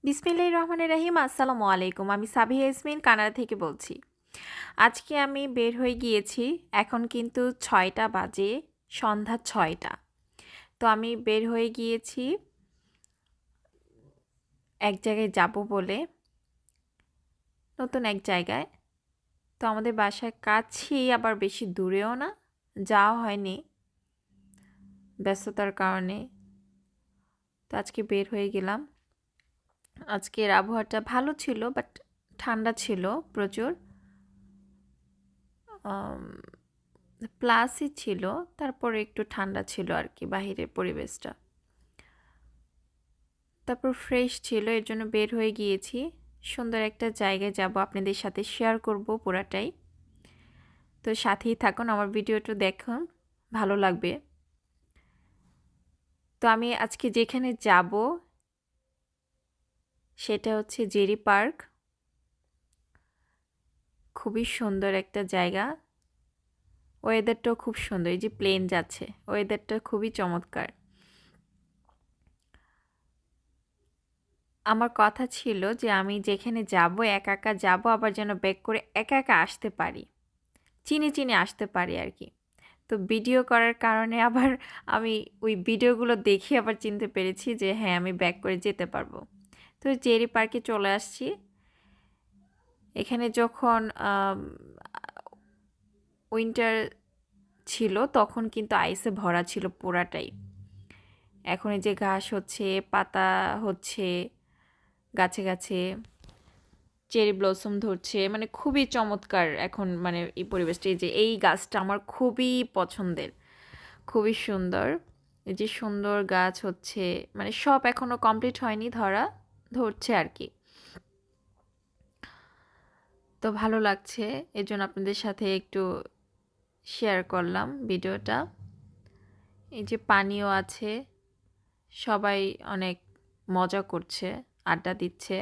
বিসমিল্লাহির রহমানির রহিম। আসসালামু আলাইকুম। আমি সাবিহা ইয়াসমিন কানাডা থেকে বলছি। আজকে আমি বের হয়ে গিয়েছি। এখন কিন্তু ৬টা বাজে, সন্ধ্যা ৬টা। তো আমি বের হয়ে গিয়েছি এক জায়গায় যাব বলে, নতুন এক জায়গায়। তো আমাদের বাসার কাছেই, আবার বেশি দূরেও না, যাওয়া হয়নি ব্যস্ততার কারণে। তো আজকে বের হয়ে গেলাম। আজকের আবহাওয়াটা ভালো ছিল, বাট ঠান্ডা ছিল প্রচুর। প্লাসই ছিল, তারপরে একটু ঠান্ডা ছিল আর কি বাহিরের পরিবেশটা। তারপর ফ্রেশ ছিল, এর জন্য বের হয়ে গিয়েছি। সুন্দর একটা জায়গায় যাব, আপনাদের সাথে শেয়ার করব পুরাটাই। তো সাথেই থাকুন, আমার ভিডিওটা দেখুন, ভালো লাগবে। তো আমি আজকে যেখানে যাব সেটা হচ্ছে জেরি পার্ক। খুবই সুন্দর একটা জায়গা, ওয়েদারটাও খুব সুন্দর। এই যে প্লেন যাচ্ছে, ওয়েদারটা খুবই চমৎকার। আমার কথা ছিল যে আমি যেখানে যাব একা একা যাব, আবার যেন ব্যাক করে একা একা আসতে পারি, চিনে চিনে আসতে পারি আর কি। তো ভিডিও করার কারণে আবার আমি ওই ভিডিওগুলো দেখে আবার চিনতে পেরেছি যে হ্যাঁ, আমি ব্যাক করে যেতে পারবো। তো জেরি পার্কে চলে আসছি। এখানে যখন উইন্টার ছিল তখন কিন্তু আইসে ভরা ছিল পুরাটাই। এখন এই যে ঘাস হচ্ছে, পাতা হচ্ছে গাছে গাছে, চেরি ব্লসম ধরছে, মানে খুবই চমৎকার এখন, মানে এই পরিবেশটা। এই যে এই গাছটা আমার খুবই পছন্দের, খুবই সুন্দর। এই যে সুন্দর গাছ হচ্ছে, মানে সব এখনো কমপ্লিট হয়নি, ধরছে আর কি। তো ভালো লাগছে, এর জন্য আপনাদের সাথে একটু শেয়ার করলাম ভিডিওটা। এই যে পানিও আছে, সবাই অনেক মজা করছে, আড্ডা দিচ্ছে।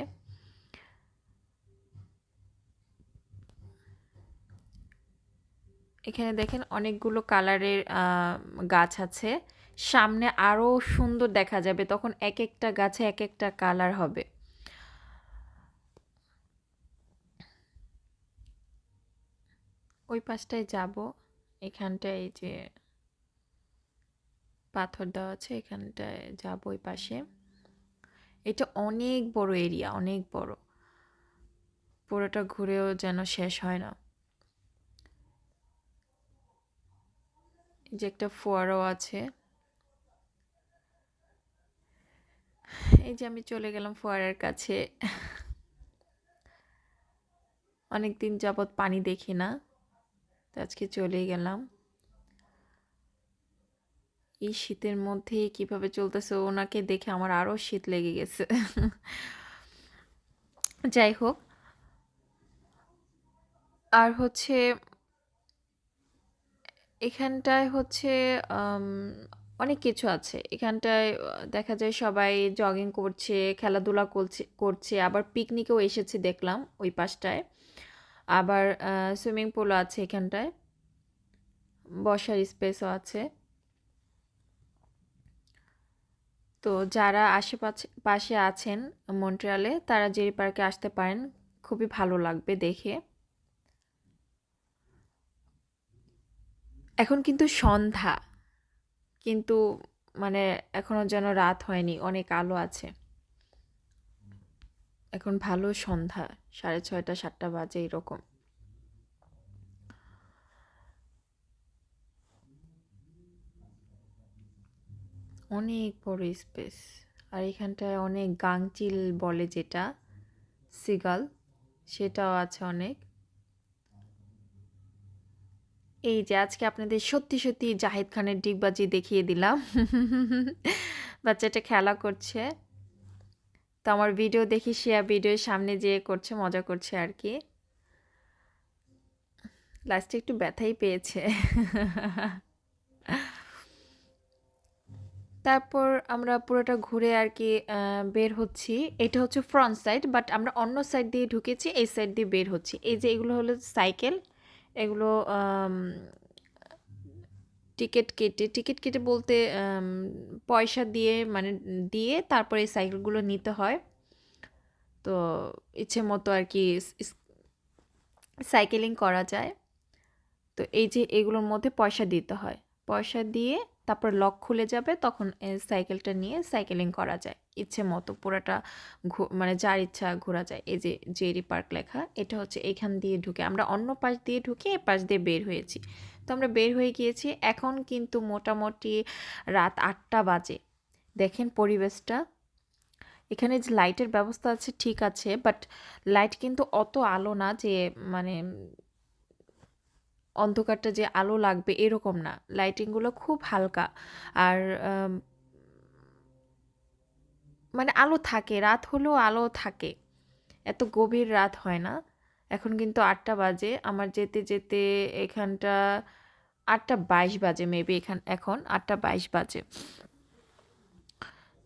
এখানে দেখেন অনেকগুলো কালারের গাছ আছে। সামনে আরো সুন্দর দেখা যাবে, তখন এক একটা গাছে এক একটা কালার হবে। ওই পাশটায় যাব। এখানটায় এই যে পাথর দেওয়া আছে, এখানটায় যাব ওই পাশে। এটা অনেক বড় এরিয়া, অনেক বড়, পুরোটা ঘুরেও যেন শেষ হয় না। এই যে একটা ফোয়ারাও আছে। এই যে আমি চলে গেলাম ফোয়ারার কাছে। অনেকদিন যাবৎ পানি দেখি না, তো আজকে চলেই গেলাম। এই শীতের মধ্যে কিভাবে চলতেছে, ওনাকে দেখে আমার আরো শীত লেগে গেছে। যাই হোক, আর হচ্ছে এখানটায় হচ্ছে আম, অনেক কিছু আছে এখানটায়। দেখা যায় সবাই জগিং করছে, খেলাধুলা করছে, আবার পিকনিকেও এসেছে দেখলাম ওই পাশটায়। আবার সুইমিং পুলও আছে এখানটায়, বসার স্পেসও আছে। তো যারা আশেপাশে পাশে আছেন মন্ট্রিয়ালে, তারা জেরি পার্কে আসতে পারেন, খুবই ভালো লাগবে দেখে। এখন কিন্তু সন্ধ্যা, কিন্তু মানে এখনো যেন রাত হয়নি, অনেক আলো আছে। এখন ভালো সন্ধ্যা, 6:30 7টা বাজে এরকম। অনেক বড় স্পেস। আর এখানটায় অনেক গাংচিল বলে যেটা, সিগাল, সেটাও আছে অনেক। এই যে আজকে আপনাদের সত্যি সত্যি জাহিদ খানের ডিগবাজি দেখিয়ে দিলাম। বাচ্চাটা খেলা করছে, তো আমার ভিডিও দেখি সে ভিডিওর সামনে যেয়ে করছে, মজা করছে আর কি। লাস্টে একটু ব্যথাই পেয়েছে। তারপর আমরা পুরোটা ঘুরে আর কি বের হচ্ছি। এটা হচ্ছে ফ্রন্ট সাইড, বাট আমরা অন্য সাইড দিয়ে ঢুকেছি, এই সাইড দিয়ে বের হচ্ছি। এই যে এগুলো হলো সাইকেল, এগুলো টিকিট কেটে বলতে পয়সা দিয়ে, মানে দিয়ে তারপর এই সাইকেলগুলো নিতে হয়। তো ইচ্ছে মতো আর কি সাইকেলিং করা যায়। তো এই যে এগুলোর মধ্যে পয়সা দিতে হয়, পয়সা দিয়ে তারপর লক খুলে যাবে, তখন সাইকেলটা নিয়ে সাইকেলিং করা যায় ইচ্ছে মতো পুরাটা, মানে যার ইচ্ছা ঘোরা যায়। এই যে জেরি পার্ক লেখা, এটা হচ্ছে এখান দিয়ে ঢুকে, আমরা অন্য পাশ দিয়ে ঢুকে এ পাশ দিয়ে বের হয়েছি। তো আমরা বের হয়ে গিয়েছি, এখন কিন্তু মোটামুটি রাত 8টা বাজে। দেখেন পরিবেশটা, এখানে যে লাইটের ব্যবস্থা আছে ঠিক আছে, বাট লাইট কিন্তু অত আলো না যে মানে অন্ধকারটা যে আলো লাগবে এরকম না, লাইটিংগুলো খুব হালকা। আর মানে আলো থাকে, রাত হলেও আলো থাকে, এত গভীর রাত হয় না। এখন কিন্তু 8টা বাজে, আমার যেতে যেতে এখানটা 8টা 22 বাজে মেবি, এখন 8টা 22 বাজে।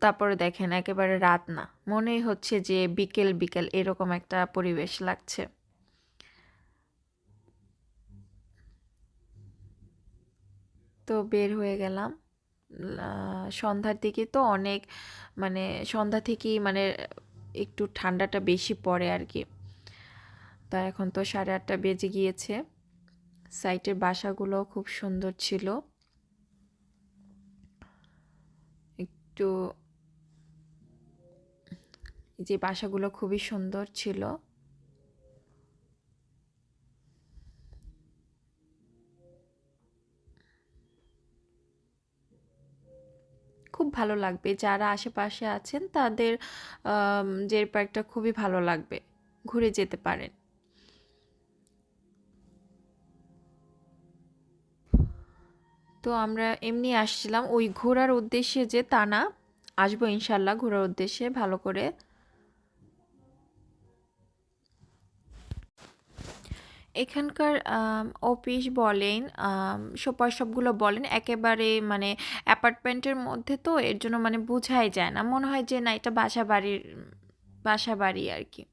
তারপরে দেখেন একেবারে রাত না, মনেই হচ্ছে যে বিকেল বিকেল এরকম একটা পরিবেশ লাগছে। তো বের হয়ে গেলাম সন্ধ্যার দিকে, তো অনেক মানে সন্ধ্যা থেকেই মানে একটু ঠান্ডাটা বেশি পড়ে আর কি। তা এখন তো 8:30 বেজে গিয়েছে। সাইটের বাসাগুলো খুব সুন্দর ছিল, একটু যে বাসাগুলো খুবই সুন্দর ছিল। খুব ভালো লাগবে, যারা আশেপাশে আছেন তাদের যে পার্কটা খুবই ভালো লাগবে, ঘুরে যেতে পারেন। তো আমরা এমনি আসছিলাম ওই ঘোরার উদ্দেশ্যে, যে তা না, আসবো ইনশাল্লাহ ঘোরার উদ্দেশ্যে ভালো করে। এখানকার অফিস বলেন, সুপার শপগুলো বলেন, একেবারে মানে অ্যাপার্টমেন্টের মধ্যে, তো এর জন্য মানে বোঝাই যায় না, মনে হয় যে না এটা বাসা বাড়ি আর কি।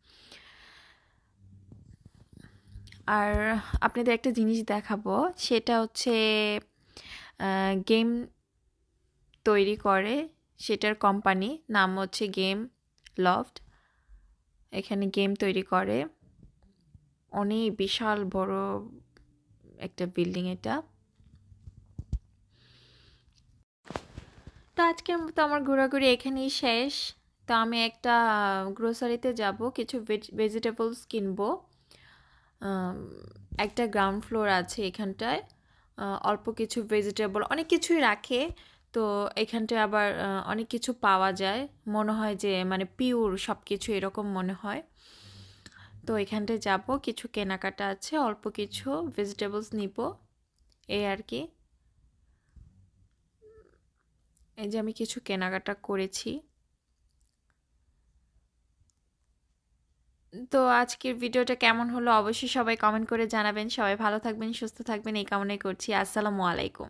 আর আপনাদের একটা জিনিস দেখাবো, সেটা হচ্ছে গেম তৈরি করে, সেটার কোম্পানি নাম হচ্ছে গেম লফট। এখানে গেম তৈরি করে, অনেক বিশাল বড় একটা বিল্ডিং এটা। তো আজকের মতো আমার ঘোরাঘুরি এখানেই শেষ। তো আমি একটা গ্রোসারিতে যাব, কিছু ভেজিটেবলস কিনবো। আম, একটা গ্রাউন্ড ফ্লোর আছে এখানটায়, অল্প কিছু ভেজিটেবল, অনেক কিছুই রাখে। তো এখানটায় আবার অনেক কিছু পাওয়া যায়, মনে হয় যে মানে পিওর সব কিছু এরকম মনে হয়। তো এখানটায় যাব, কিছু কেনাকাটা আছে, অল্প কিছু ভেজিটেবলস নিব, এই আর কি। এই যে আমি কিছু কেনাকাটা করেছি। তো আজকের ভিডিওটা কেমন হলো অবশ্যই সবাই কমেন্ট করে জানাবেন। সবাই ভালো থাকবেন, সুস্থ থাকবেন এই কামনাই করছি। আসসালামু আলাইকুম।